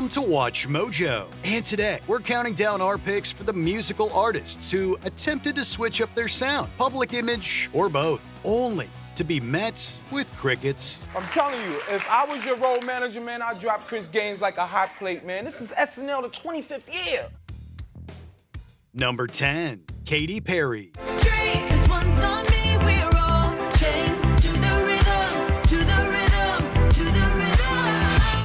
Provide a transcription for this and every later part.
Welcome to Watch Mojo. And today, we're counting down our picks for the musical artists who attempted to switch up their sound, public image, or both, only to be met with crickets. I'm telling you, if I was your road manager, man, I'd drop Chris Gaines like a hot plate, man. This is SNL the 25th year. Number 10, Katy Perry.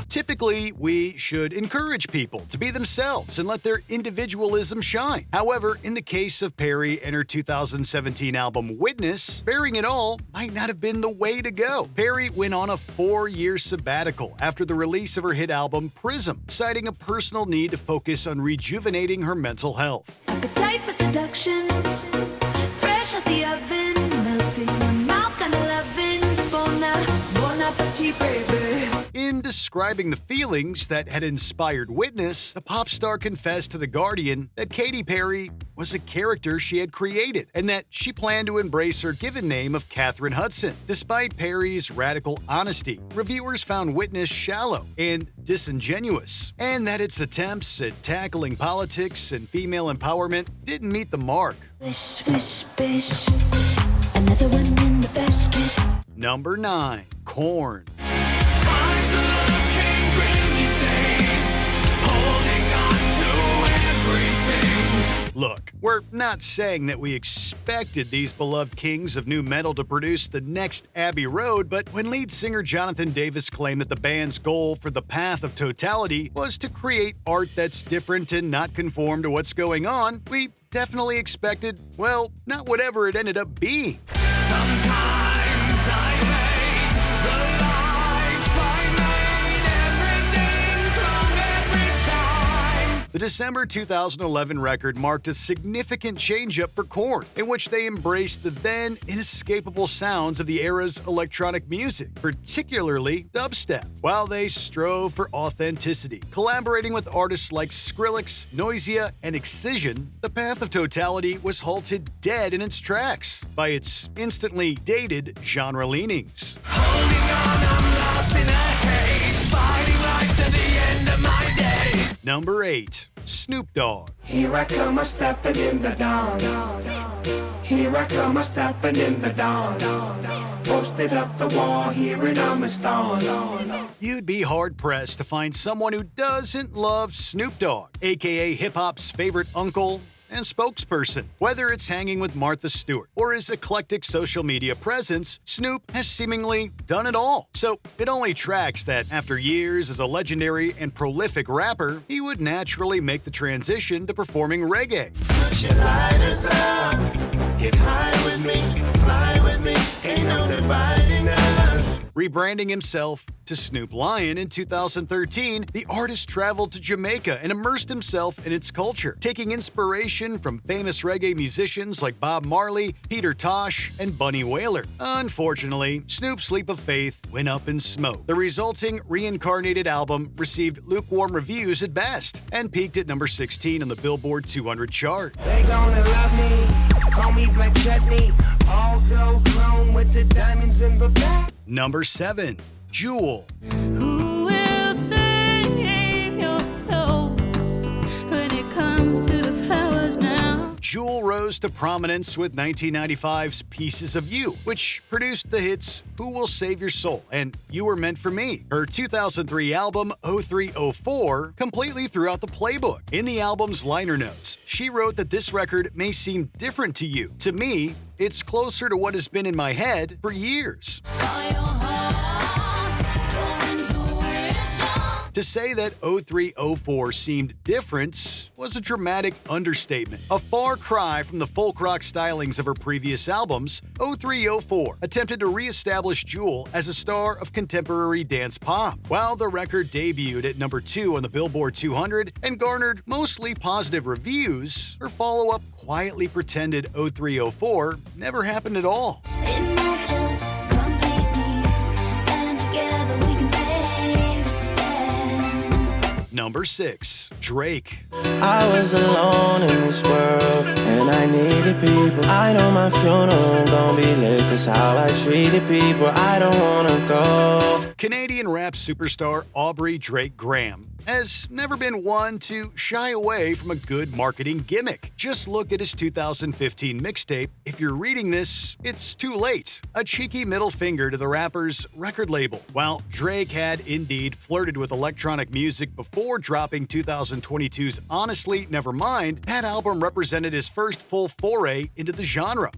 Typically, we should encourage people to be themselves and let their individualism shine. However, in the case of Perry and her 2017 album Witness, bearing it all might not have been the way to go. Perry went on a 4-year sabbatical after the release of her hit album Prism, citing a personal need to focus on rejuvenating her mental health. Appetite for seduction, fresh out the oven, melting your mouth, kind of loving, bon appetit, baby. In describing the feelings that had inspired Witness, the pop star confessed to The Guardian that Katy Perry was a character she had created and that she planned to embrace her given name of Katherine Hudson. Despite Perry's radical honesty, reviewers found Witness shallow and disingenuous, and that its attempts at tackling politics and female empowerment didn't meet the mark. Wish, wish, wish, another one in the basket. Number 9, Korn. Look, we're not saying that we expected these beloved kings of new metal to produce the next Abbey Road, but when lead singer Jonathan Davis claimed that the band's goal for The Path of Totality was to create art that's different and not conform to what's going on, we definitely expected, well, not whatever it ended up being. The December 2011 record marked a significant change-up for Korn, in which they embraced the then inescapable sounds of the era's electronic music, particularly dubstep, while they strove for authenticity. Collaborating with artists like Skrillex, Noisia, and Excision, The Path of Totality was halted dead in its tracks by its instantly dated genre leanings. Number 8, Snoop Dogg. Here I come, I'm stepping in the dawn. Here I come, I'm stepping in the dawn. Posted up the wall, here and I'm a stone. You'd be hard-pressed to find someone who doesn't love Snoop Dogg, aka hip-hop's favorite uncle and spokesperson. Whether it's hanging with Martha Stewart or his eclectic social media presence, Snoop has seemingly done it all. So it only tracks that after years as a legendary and prolific rapper, he would naturally make the transition to performing reggae. Put your lighters up, get high with me, fly with me, ain't no dividing us. Rebranding himself to Snoop Lion in 2013, the artist traveled to Jamaica and immersed himself in its culture, taking inspiration from famous reggae musicians like Bob Marley, Peter Tosh, and Bunny Wailer. Unfortunately, Snoop's leap of faith went up in smoke. The resulting reincarnated album received lukewarm reviews at best and peaked at number 16 on the Billboard 200 chart. They gonna love me, call me Black Chutney, all gold chrome with the diamonds in the back. Number 7, Jewel. Who will save your souls when it comes to the flowers now? Jewel rose to prominence with 1995's Pieces of You, which produced the hits Who Will Save Your Soul and You Were Meant for Me. Her 2003 album 0304 completely threw out the playbook. In the album's liner notes, she wrote that this record may seem different to you. To me, it's closer to what has been in my head for years. To say that 0304 seemed different was a dramatic understatement. A far cry from the folk rock stylings of her previous albums, 0304 attempted to re-establish Jewel as a star of contemporary dance pop. While the record debuted at number 2 on the Billboard 200 and garnered mostly positive reviews, her follow-up quietly pretended 0304 never happened at all. It might just complete me, and together we can make a stand. Number 6, Drake. I was alone in this world. And I needed people. I know my funeral gon' be lit, 'cause how I treated people, I don't wanna go. Canadian rap superstar Aubrey Drake Graham has never been one to shy away from a good marketing gimmick. Just look at his 2015 mixtape. If you're reading this, it's too late. A cheeky middle finger to the rapper's record label. While Drake had indeed flirted with electronic music before dropping 2022's Honestly Nevermind, that album represented his first full foray into the genre.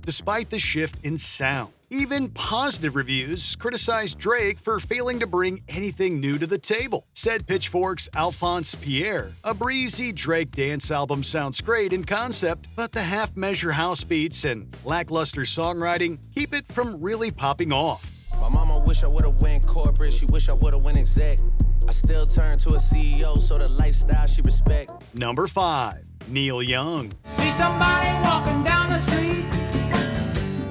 Despite the shift in sound, even positive reviews criticized Drake for failing to bring anything new to the table. Said Pitchfork's Alphonse Pierre, a breezy Drake dance album sounds great in concept, but the half-measure house beats and lackluster songwriting keep it from really popping off. My mama wish I would've went corporate, she wish I would've went exec. I still turn to a CEO, so the lifestyle she respect. Number 5. Neil Young. See somebody walking down the street,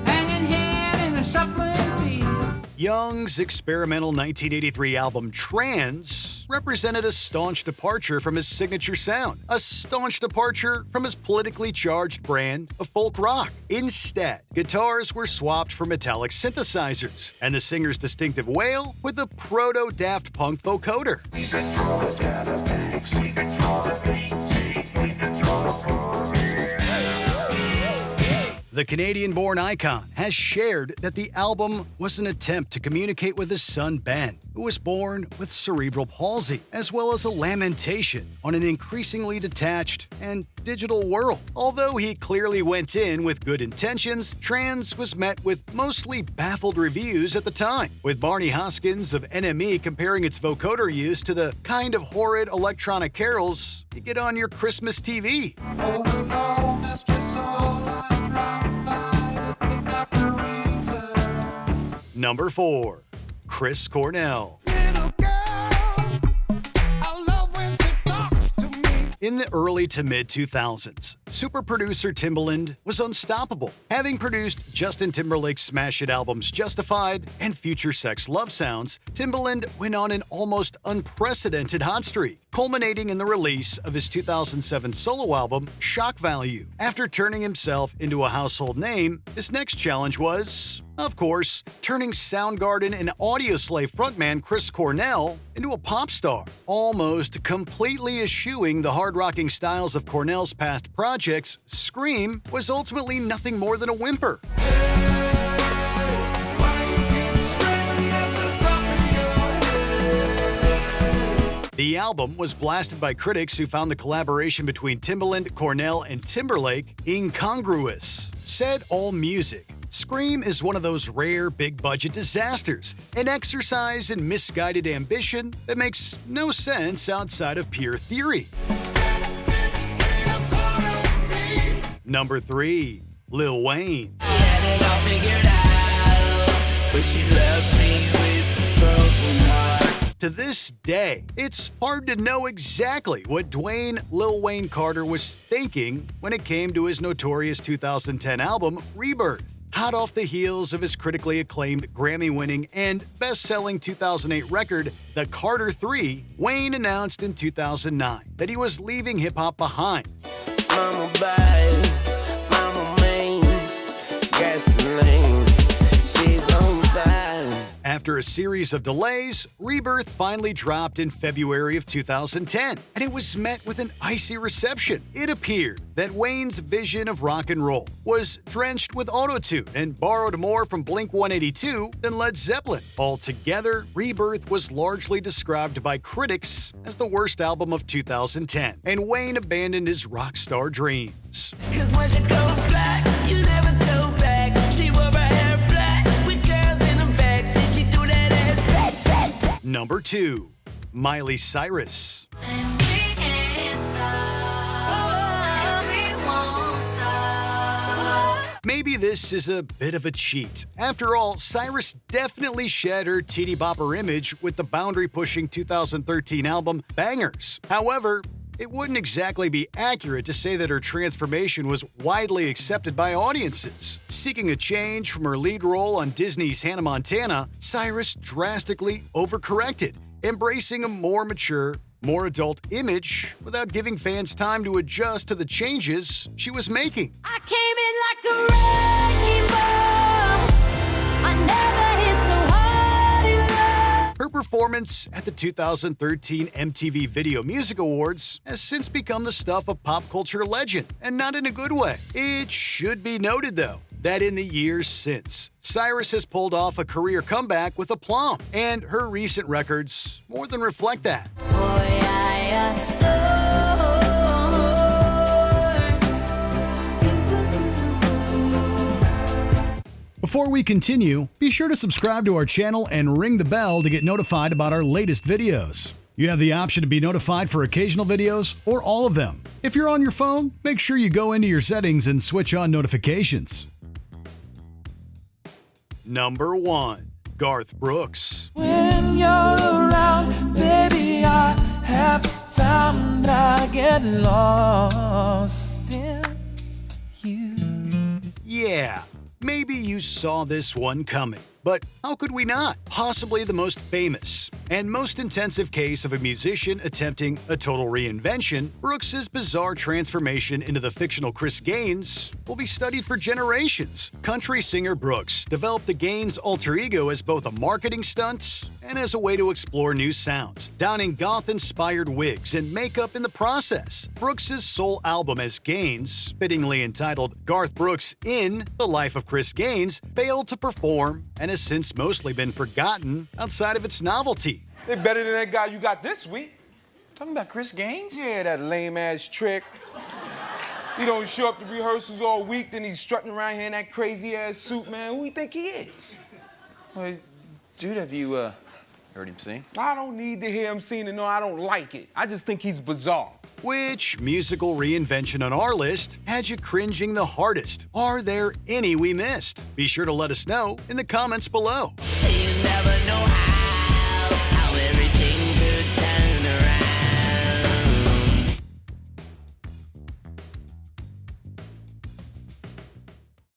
hanging head in a shuffling feet. Young's experimental 1983 album Trans represented a staunch departure from his signature sound, a staunch departure from his politically charged brand of folk rock. Instead, guitars were swapped for metallic synthesizers, and the singer's distinctive wail with a proto-Daft Punk vocoder. The Canadian-born icon has shared that the album was an attempt to communicate with his son Ben, who was born with cerebral palsy, as well as a lamentation on an increasingly detached and digital world. Although he clearly went in with good intentions, Trans was met with mostly baffled reviews at the time, with Barney Hoskins of NME comparing its vocoder use to the kind of horrid electronic carols you get on your Christmas TV. Number 4. Chris Cornell. In the early to mid-2000s, super producer Timbaland was unstoppable. Having produced Justin Timberlake's smash hit albums Justified and Future Sex Love Sounds, Timbaland went on an almost unprecedented hot streak, culminating in the release of his 2007 solo album, Shock Value. After turning himself into a household name, his next challenge was, of course, turning Soundgarden and Audioslave frontman Chris Cornell into a pop star, almost completely eschewing the hard-rocking styles of Cornell's past projects. Scream was ultimately nothing more than a whimper. The album was blasted by critics who found the collaboration between Timbaland, Cornell, and Timberlake incongruous. Said AllMusic, Scream is one of those rare big-budget disasters, an exercise in misguided ambition that makes no sense outside of pure theory. Number 3. Lil Wayne. To this day, it's hard to know exactly what Dwayne Lil Wayne Carter was thinking when it came to his notorious 2010 album, Rebirth. Hot off the heels of his critically acclaimed Grammy-winning and best-selling 2008 record, The Carter 3, Wayne announced in 2009 that he was leaving hip-hop behind. Mama bad, mama main, gasoline, she's on fire. After a series of delays, Rebirth finally dropped in February of 2010, and it was met with an icy reception. It appeared that Wayne's vision of rock and roll was drenched with autotune and borrowed more from Blink-182 than Led Zeppelin. Altogether, Rebirth was largely described by critics as the worst album of 2010, and Wayne abandoned his rock star dreams. 'Cause when she go black, you never go back. She wore her hair black with girls in the back. Did she do that ass back? Number 2. Miley Cyrus. Maybe this is a bit of a cheat. After all, Cyrus definitely shed her teeny bopper image with the boundary-pushing 2013 album Bangers. However, it wouldn't exactly be accurate to say that her transformation was widely accepted by audiences. Seeking a change from her lead role on Disney's Hannah Montana, Cyrus drastically overcorrected, embracing a more mature, more adult image without giving fans time to adjust to the changes she was making. I came in like a wrecking ball. I never hit so hard in love. Her performance at the 2013 MTV Video Music Awards has since become the stuff of pop culture legend, and not in a good way. It should be noted, though, that in the years since, Cyrus has pulled off a career comeback with aplomb, and her recent records more than reflect that. Boy, I adore you. Before we continue, be sure to subscribe to our channel and ring the bell to get notified about our latest videos. You have the option to be notified for occasional videos or all of them. If you're on your phone, make sure you go into your settings and switch on notifications. Number 1. Garth Brooks. When you're around, baby, I have found I get lost in you. Yeah, maybe you saw this one coming, but how could we not? Possibly the most famous and most intensive case of a musician attempting a total reinvention, Brooks's bizarre transformation into the fictional Chris Gaines will be studied for generations. Country singer Brooks developed the Gaines alter ego as both a marketing stunt and as a way to explore new sounds, donning goth-inspired wigs and makeup in the process. Brooks's sole album as Gaines, fittingly entitled Garth Brooks in The Life of Chris Gaines, failed to perform and has since mostly been forgotten outside of its novelty. They're better than that guy you got this week. Talking about Chris Gaines? Yeah, that lame-ass trick. He don't show up to rehearsals all week, then he's strutting around here in that crazy-ass suit, man. Who do you think he is? Well, dude, have you heard him sing? I don't need to hear him sing to know I don't like it. I just think he's bizarre. Which musical reinvention on our list had you cringing the hardest? Are there any we missed? Be sure to let us know in the comments below. Say you